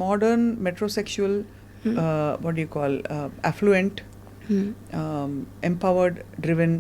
modern metrosexual, what do you call, affluent, empowered, driven,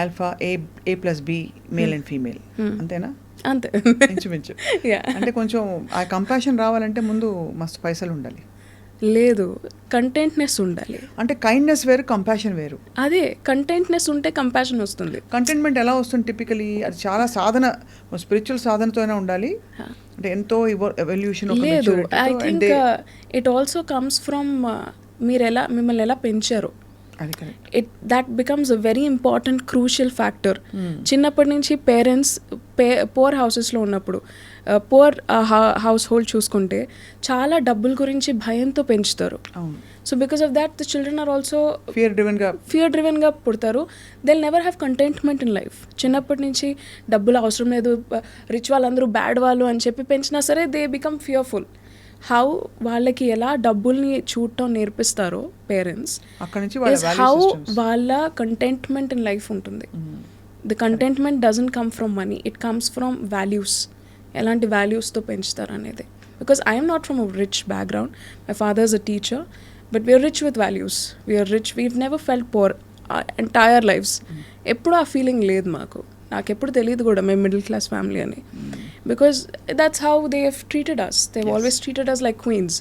alpha, a plus b, male and female, అంతేనా? అంతే. ఇంచుమించు. Yeah. అంటే కొంచెం ఆ కంపాషన్ రావాలంటే ముందు మస్తు పైసలు ఉండాలి. లేదు, కంటెంట్నెస్ ఉండాలి. అంటే కైండ్నెస్ వేరు, కంపాషన్ వేరు. అదే కంటెంట్నెస్ ఉంటే కంపాషన్ వస్తుంది. కంటెంట్మెంట్ ఎలా వస్తుంది టిపికలీ? అది చాలా సాధన, స్పిరిచువల్ సాధనతోనే ఉండాలి. అంటే ఎంతో ఎవల్యూషన్. లేదు, I think it also comes from మిమ్మల్ని ఎలా పెంచారు. That becomes a very important crucial factor. చిన్నప్పటి నుంచి పేరెంట్స్ పోర్ హౌసెస్లో ఉన్నప్పుడు, పోర్ హౌస్ హోల్డ్ చూసుకుంటే చాలా డబ్బుల గురించి భయంతో పెంచుతారు. So because of that the children are also fear డ్రివెన్గా పుడతారు. They never have contentment in life. చిన్నప్పటి నుంచి డబ్బులు అవసరం లేదు, రిచ్ వాళ్ళందరూ బ్యాడ్ వాళ్ళు అని చెప్పి పెంచినా సరే దే బికమ్ ఫియర్ఫుల్. హౌ వాళ్ళకి ఎలా డబ్బుల్ని చూడటం నేర్పిస్తారో పేరెంట్స్, హౌ వాళ్ళ కంటెంట్మెంట్ ఇన్ లైఫ్ ఉంటుంది. The contentment doesn't come from money, it comes from values. ఎలాంటి వాల్యూస్తో పెంచుతారు అనేది. Because I'm not from a rich background, my father is a teacher, but we're rich with values. We're rich, we've never felt poor entire lives. ఎప్పుడు ఆ feeling లేదు మాకు. నాకు ఎప్పుడు తెలియదు కూడా మేము మిడిల్ క్లాస్ ఫ్యామిలీ అని. Because that's how they have treated us. They've always treated us like queens.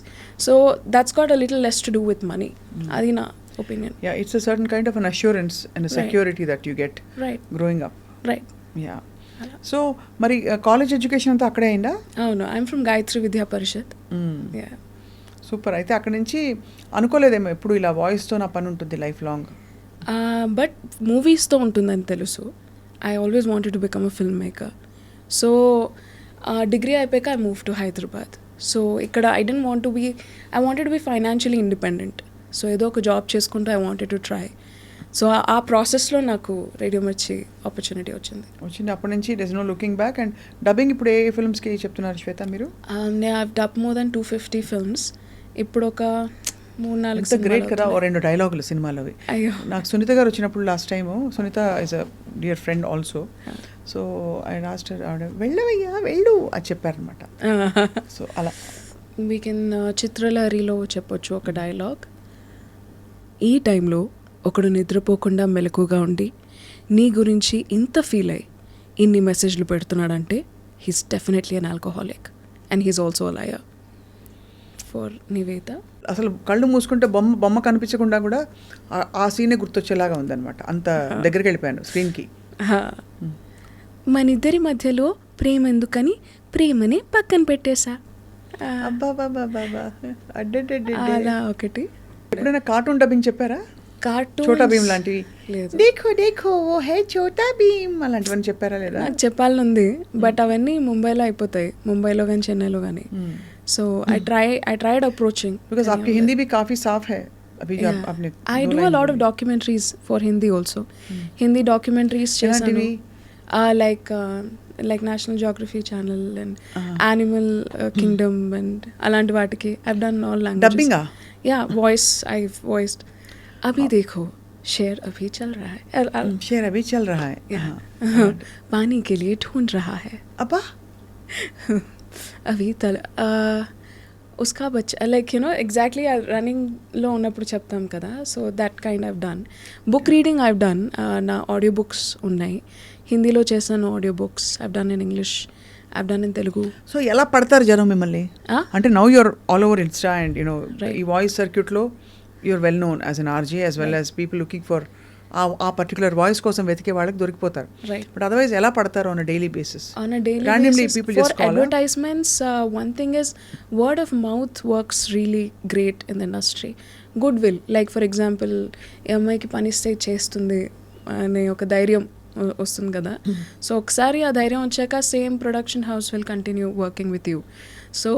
So that's got a little less to do with money. Adi na opinion. Yeah, it's a certain kind of an assurance and a security that you get growing up. Right. Yeah. So, మరి college education అంతా అక్కడే అయిందా? అవును, I'm from Gayatri విద్యా పరిషత్. Yeah. Super. అయితే అక్కడ నుంచి అనుకోలేదేమో ఎప్పుడు ఇలా వాయిస్తో నా పని ఉంటుంది లైఫ్ లాంగ్? బట్ మూవీస్తో ఉంటుందని తెలుసు. I always wanted to become a filmmaker. So degree అయిపోయాక I move to Hyderabad. So ఇక్కడ I wanted to be financially independent. So ఏదో ఒక జాబ్ చేసుకుంటూ I wanted to try. So ఆ ప్రాసెస్లో నాకు రేడియో మిర్చి ఆపర్చునిటీ వచ్చింది. అప్పటి నుంచి there is no looking back. And dubbing ఇప్పుడు ఏ ఫిల్మ్స్కి చెప్తున్నారు శ్వేత మీరు? నేను I dub more than 250 films. ఇప్పుడు ఒక 3-4 గ్రేట్ కదా. 2 డైలాగులు సినిమాలోవి. నాకు సునీత గారు వచ్చినప్పుడు last time, Sunitha is a dear friend also. So I last ఆవిడ వెళ్ళవయ్యా వెళ్ళు అని చెప్పారనమాట. సో అలా వీ కెన్ చిత్రలహరిలో చెప్పొచ్చు ఒక డైలాగ్. ఈ టైంలో ఒకడు నిద్రపోకుండా మెలకుగా ఉండి నీ గురించి ఇంత ఫీల్ అయ్యి ఇన్ని మెసేజ్లు పెడుతున్నాడంటే he's definitely an alcoholic and he's also a liar. For Nivetha అసలు కళ్ళు మూసుకుంటే బొమ్మ కనిపించకుండా కూడా ఆ సీనే గుర్తొచ్చేలాగా ఉందన్నమాట. అంత దగ్గరికి వెళ్ళిపోయాను స్క్రీన్కి. మనిద్దరి మధ్యలో ప్రేమ ఎందుకని ప్రేమని పక్కన పెట్టేశా. అలా ఒకటి. ఎప్పుడైనా కార్టూన్ డబ్బింగ్ చెప్పారా? కార్టూన్ చోటా భీమ్ లాంటివి? లేదు. దేఖో దేఖో ఓ హే చోటా భీమ్ అలాంటివన్నీ చెప్పారా లేదా? నాకు చెప్పాలని ఉంది, బట్ అవన్నీ ముంబైలో అయిపోతాయి, ముంబైలో కానీ చెన్నైలో కానీ. So I tried approaching. Because आपकी हिंदी भी काफी साफ है अभी. आपने I do a lot of documentaries for Hindi also. Hindi documentaries chesanu. Like National Geography Channel and Animal Kingdom and alanti vaatiki I've done all languages. Dubbing ah? Yeah, voice. I've voiced. Abhi dekho शेर अभी चल रहा है. शेर अभी चल रहा है. पानी के लिए ढूंढ रहा है. अब्बा अभी उसका बच्चा లైక్ యూనో ఎగ్జాక్ట్లీ రన్నింగ్లో ఉన్నప్పుడు చెప్తాం కదా. So that kind I've done. Book reading I've done. నా ఆడియో బుక్స్ ఉన్నాయి. హిందీలో చేశాను audio books. I've done in English, I've done in Telugu. So ఎలా పడతారు జనం మిమ్మల్ని? అంటే now you're all over Insta and you know voice సర్క్యూట్లో you're well known as an R J as well as people looking for ఆ particular voice కోసం వెతికే వాళ్ళకి దొరికిపోతారు. బట్ అదర్వైజ్ ఎలా పడతారు on a daily basis? Randomly people just call. For advertisements, one thing is word of mouth works really great in the industry. Goodwill, like for example, ఈ అమ్మాయికి పనిస్తే చేస్తుంది అనే ఒక ధైర్యం వస్తుంది కదా. సో ఒకసారి ఆ ధైర్యం వచ్చాక same production house will continue working with you. So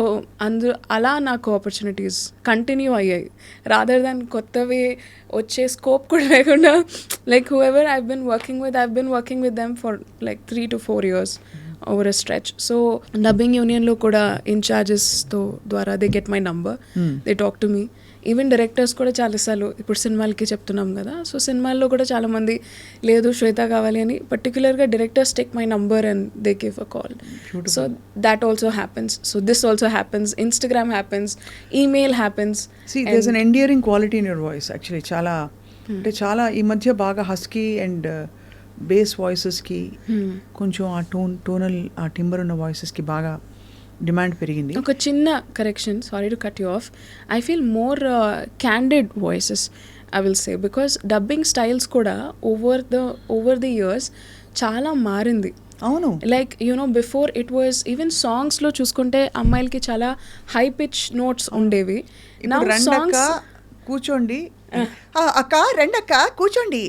అలా నాకు ఆపర్చునిటీస్ కంటిన్యూ అయ్యాయి, రాదర్ దాన్ కొత్తవి వచ్చే స్కోప్ కూడా లేకుండా. Like who ever I've been working with them for like 3 to 4 years over a stretch. So dubbing యూనియన్లో కూడా ఇన్ఛార్జెస్తో ద్వారా they get my number, they talk to me. Even directors కూడా చాలాసార్లు ఇప్పుడు సినిమాలకి చెప్తున్నాం కదా, సో సినిమాల్లో కూడా చాలామంది లేదు శ్వేత కావాలి అని పర్టికులర్గా directors take my number and they give a call. So that also happens. So this also happens. Instagram happens, email happens. See, there's an endearing quality in your voice actually. చాలా అంటే చాలా ఈ మధ్య బాగా హస్కీ అండ్ బేస్ వాయిసెస్కి కొంచెం ఆ tonal ఆ timber ఉన్న వాయిసెస్కి బాగా డిమాండ్ పెరిగింది. ఒక చిన్న correction, sorry to cut you of. I feel more candid voices I will say, because dubbing styles కూడా ఓవర్ ది ఇయర్స్ చాలా మారింది. అవును, like you know before it was even సాంగ్స్లో చూసుకుంటే అమ్మాయిలకి చాలా హై పిచ్ నోట్స్ ఉండేవి. నా సాంగ్స్ కూర్చోండి అక్క, రెండక్క కూర్చోండి.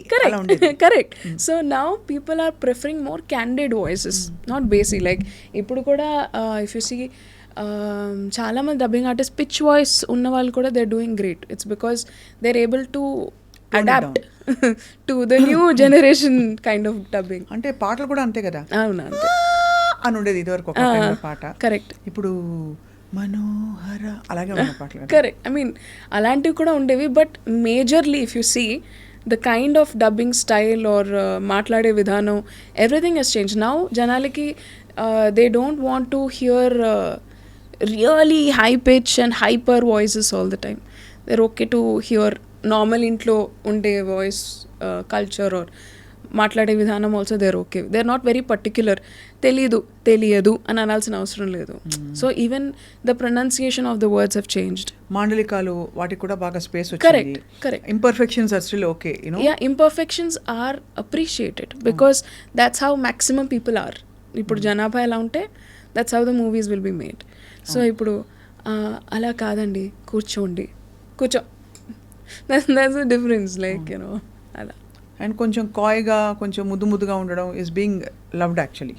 Correct. So now people are preferring more candid voices, not basic. Like ఇప్పుడు కూడా ఇఫ్ యూ సీ చాలామంది డబ్బింగ్ ఆర్టిస్ట్ పిచ్ వాయిస్ ఉన్న వాళ్ళు కూడా they are doing great. It's because they are able to adapt to the new generation kind of dubbing. అంటే పాటలు కూడా అంతే కదా. అవును, అంతే అని ఉండేది ఇదివరకు ఒక పాట. కరెక్ట్. ఇప్పుడు మనోహర అలాగే ఉన్న పాటలు. కరెక్ట్. ఐ మీన్ అలాంటివి కూడా ఉండేవి, but majorly if you see the kind of dubbing style or మాట్లాడే విధానం, ఎవ్రీథింగ్ హెస్ చేంజ్. నౌ జనాలకి they don't want to hear really high pitch and hyper voices all the time. They're okay to hear normal ఇంట్లో ఉండే voice culture or మాట్లాడే విధానం also they're okay. They are not very particular. తెలియదు అని అనాల్సిన అవసరం లేదు. So even the pronunciation of the words have changed. మాండలికాలు వాటికి కూడా బాగా స్పేస్ వచ్చింది. Correct. Imperfections are still okay, you know. Yeah, imperfections are appreciated because that's how maximum people are. ఇప్పుడు జనాభా ఎలా ఉంటే that's how the movies will be made. So ఇప్పుడు అలా కాదండి, కూర్చో that's the difference. Like you know. And కొంచెం కాయ్గా కొంచెం ముద్దుగా ఉండడం is being loved actually.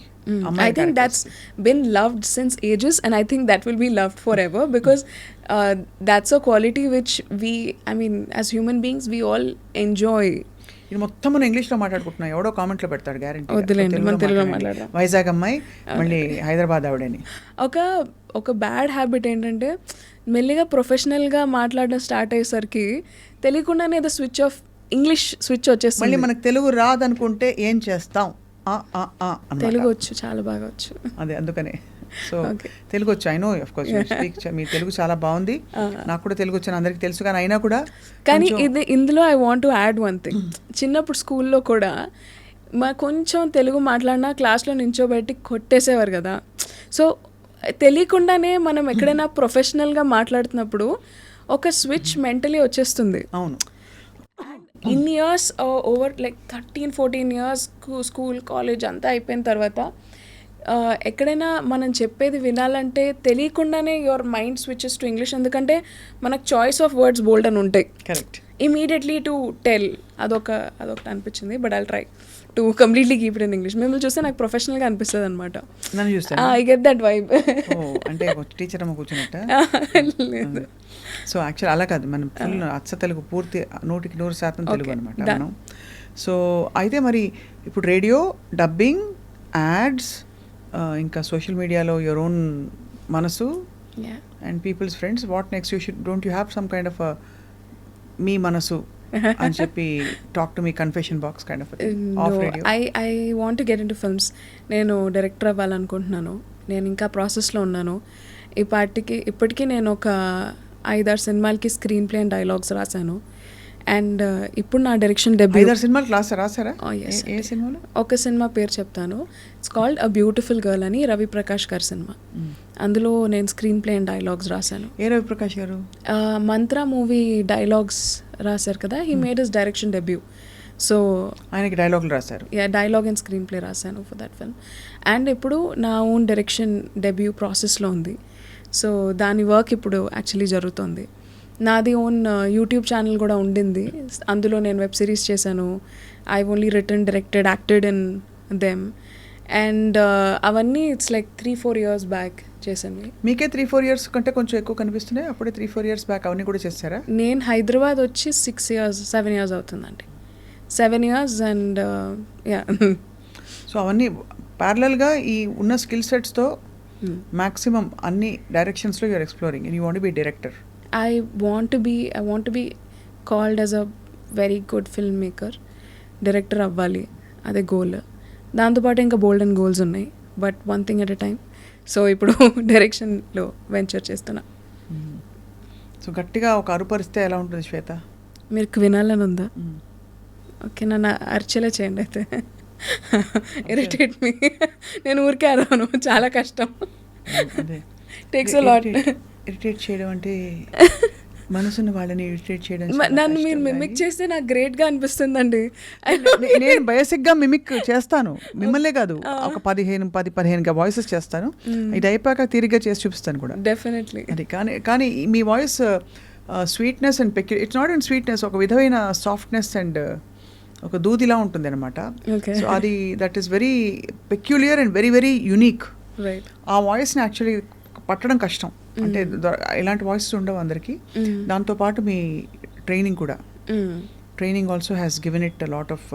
I think that's been loved since ages, and I think that will be loved forever because that's a quality which as human beings we all enjoy. ఇది మొత్తం మనం ఇంగ్లీష్లో మాట్లాడుకుంటున్నాం, ఎవడో కామెంట్లో పెడతాడు గ్యారెంటీ. తెలుగులో మాట్లాడదాం. వైజాగ్ అమ్మాయి మళ్ళీ హైదరాబాద్ ఆవిడని. ఒక బ్యాడ్ హ్యాబిట్ ఏంటంటే మెల్లిగా ప్రొఫెషనల్గా మాట్లాడడం స్టార్ట్ అయ్యేసరికి తెలియకుండానే ఏదో ఇంగ్లీష్ స్విచ్ వచ్చేస్తుంది. మళ్ళీ మనకు తెలుగు రాదనుకుంటే ఏం చేస్తాం? తెలుగు వచ్చు, చాలా బాగా వచ్చు. అదే అందుకనే. సో తెలుగు వచ్చు, ఐ నో ఆఫ్ కోర్స్ మీ తెలుగు చాలా బాగుంది. నాకు కూడా తెలుగు వచ్చాను, అందరికీ తెలుసు. కానీ అయినా కూడా ఇందులో I want to add one thing. చిన్నప్పుడు స్కూల్లో కూడా కొంచెం తెలుగు మాట్లాడినా క్లాస్లో నించోబెట్టి కొట్టేసేవారు కదా. సో తెలియకుండానే మనం ఎక్కడైనా ప్రొఫెషనల్గా మాట్లాడుతున్నప్పుడు ఒక స్విచ్ మెంటలీ వచ్చేస్తుంది. అవును. In years over like 13-14 years school college అంతా అయిపోయిన తర్వాత ఎక్కడైనా మనం చెప్పేది వినాలంటే తెలియకుండానే your mind switches to English. ఎందుకంటే మనకు చాయిస్ ఆఫ్ వర్డ్స్ బోల్డ్ అని ఉంటాయి. కరెక్ట్. ఇమీడియట్లీ టు టెల్ అదొకటి అనిపించింది. But I'll try to completely keep it in English. మిమ్మల్ని చూస్తే నాకు ప్రొఫెషనల్గా అనిపిస్తుంది అనమాట. I get that vibe. అంటే టీచర్ అమ్మ కూర్చున్నట్ట. సో యాక్చువల్ అలా కాదు, మనం ఫుల్ అచ్చ తెలుగు, పూర్తి 100% తెలుగు అనమాట మనం. సో అయితే మరి ఇప్పుడు రేడియో, డబ్బింగ్, యాడ్స్, ఇంకా సోషల్ మీడియాలో యువర్ ఓన్ మనసు and people's friends. What next? Don't you have some kind of మీ మనసు అని చెప్పి talk to me confession box kind of of radio? I want to get in to films. నేను director అవ్వాలనుకుంటున్నాను. నేను ఇంకా ప్రాసెస్లో ఉన్నాను. ఇప్పటికీ నేను ఒక 5-6 సినిమాలకి స్క్రీన్ ప్లే అండ్ డైలాగ్స్ రాశాను. అండ్ ఇప్పుడు నా డైరెక్షన్ డెబ్యూ. 5-6 సినిమాలు రాసారా? ఏ సినిమాలు? ఒక సినిమా పేరు చెప్తాను. It's called a beautiful girl అని, రవి ప్రకాష్ గారి సినిమా. అందులో నేను స్క్రీన్ ప్లే అండ్ డైలాగ్స్ రాశాను. ఏ రవి ప్రకాష్ గారు? మంత్రా మూవీ డైలాగ్స్ రాశారు కదా, he made his direction debut. So ఆయనకి డైలాగులు రాశారు. డైలాగ్ అండ్ స్క్రీన్ ప్లే రాశాను ఫర్ దట్ ఫిల్మ్. అండ్ ఇప్పుడు నా ఓన్ డైరెక్షన్ డెబ్యూ ప్రాసెస్లో ఉంది. సో దాని వర్క్ ఇప్పుడు యాక్చువల్లీ జరుగుతుంది. నాది ఓన్ యూట్యూబ్ ఛానల్ కూడా ఉండింది. అందులో నేను వెబ్ సిరీస్ చేశాను. I only return, directed, acted in them. And అవన్నీ ఇట్స్ లైక్ 3-4 years బ్యాక్ చేశాను. మీకే 3-4 years కంటే కొంచెం ఎక్కువ కనిపిస్తున్నాయి. అప్పుడే 3-4 years బ్యాక్ అవన్నీ కూడా చేశారా? నేను హైదరాబాద్ వచ్చి 7 years అవుతుందండి. 7 years అండ్ యా. సో అవన్నీ ప్యారలల్గా ఈ ఉన్న స్కిల్ సెట్స్తో మ్యాక్సిమం అన్ని డైరెక్షన్స్లో you're exploring and you want be director. I want to be called as a very good filmmaker. Director అవ్వాలి, అదే గోల్. దాంతోపాటు ఇంకా బోల్డ్ అండ్ గోల్స్ ఉన్నాయి, but one thing at a time. So ఇప్పుడు డైరెక్షన్లో వెంచర్ చేస్తున్నా. సో గట్టిగా ఒక అరుపరిస్తే ఎలా ఉంటుంది శ్వేత? మీకు వినాలని ఉందా? ఓకే, నన్ను అరిచేలా చేయండి అయితే. Irritate me. నేను ఊరికే అరవను, చాలా కష్టం. Takes a lot. ఇరిటేట్ చేయడం అంటే మనసున్న వాళ్ళని ఇరిటేట్ చేయడం. నన్ను మీరు మిమిక్ చేస్తే నాకు గ్రేట్గా అనిపిస్తుందండి. నేను బేసిక్గా మిమిక్ చేస్తాను, మిమ్మల్నే కాదు, ఒక 15 వాయిసెస్ చేస్తాను. ఇది అయిపోయాక తీరిగ్గా చేసి చూపిస్తాను కూడా. డెఫినెట్లీ. అది కానీ మీ voice sweetness and it's not and sweetness, ఒక విధమైన సాఫ్ట్నెస్ అండ్ ఒక దూదిలా ఉంటుంది అనమాట. సో అది that is very peculiar and very very unique. Right. ఆ వాయిస్ని యాక్చువల్లీ పట్టడం కష్టం, అంటే ఇలాంటి వాయిసెస్ ఉండవు అందరికీ. దాంతోపాటు మీ ట్రైనింగ్ కూడా, training also has given it a lot of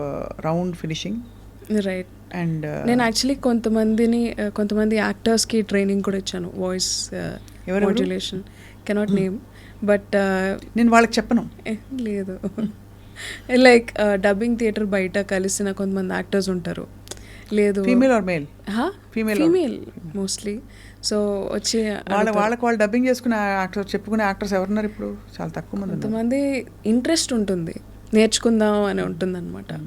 round finishing. Right. And నేను యాక్చువల్లీ కొంతమంది యాక్టర్స్కి ట్రైనింగ్ కూడా ఇచ్చాను, voice modulation. Cannot name, but నేను వాళ్ళకి చెప్పను. లేదు, లైక్ డబ్బింగ్ థియేటర్ బయట కలిసిన కొంతమంది యాక్టర్స్ ఉంటారు. లేదు, female or male? Female mostly. So వచ్చి వాళ్ళకి వాళ్ళు డబ్బింగ్ చేసుకునే యాక్టర్స్, చెప్పుకునే యాక్టర్స్ ఎవరున్నారు ఇప్పుడు? చాలా తక్కువ మంది. కొంతమంది ఇంట్రెస్ట్ ఉంటుంది, నేర్చుకుందాం అని ఉంటుంది అనమాట.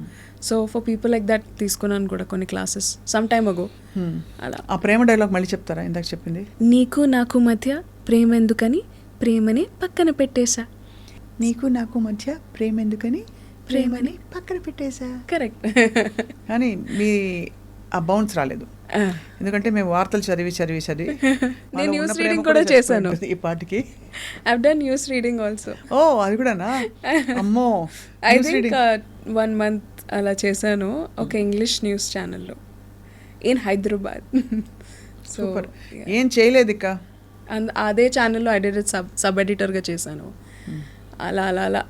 So for people like that తీసుకున్నాను కూడా కొన్ని క్లాసెస్ సమ్ టైమ్ అగో. అలా. ఆ ప్రేమ డైలాగ్ మళ్ళీ చెప్తారా, ఇందాక చెప్పింది? నీకు నాకు మధ్య ప్రేమ ఎందుకని ప్రేమని పక్కన పెట్టేశా. నీకు నాకు మధ్య ప్రేమ ఎందుకని ప్రేమని పక్కన పెట్టేశా. కరెక్ట్. కానీ మీ ఆ బౌన్స్ రాలేదు, ఎందుకంటే మేము వార్తలు చదివి నేను న్యూస్ రీడింగ్ కూడా చేశాను ఈ పాటికి. I've done news reading also. ఓ, అది కూడానా? అమ్మో. ఐ థింక్ 1 month అలా చేశాను ఒక ఇంగ్లీష్ న్యూస్ ఛానల్లో ఇన్ హైదరాబాద్. సూపర్. ఏం చేయలేదు ఇక. అదే ఛానల్లో ఐ డిడ్ సబ్ ఎడిటర్గా చేశాను. అలా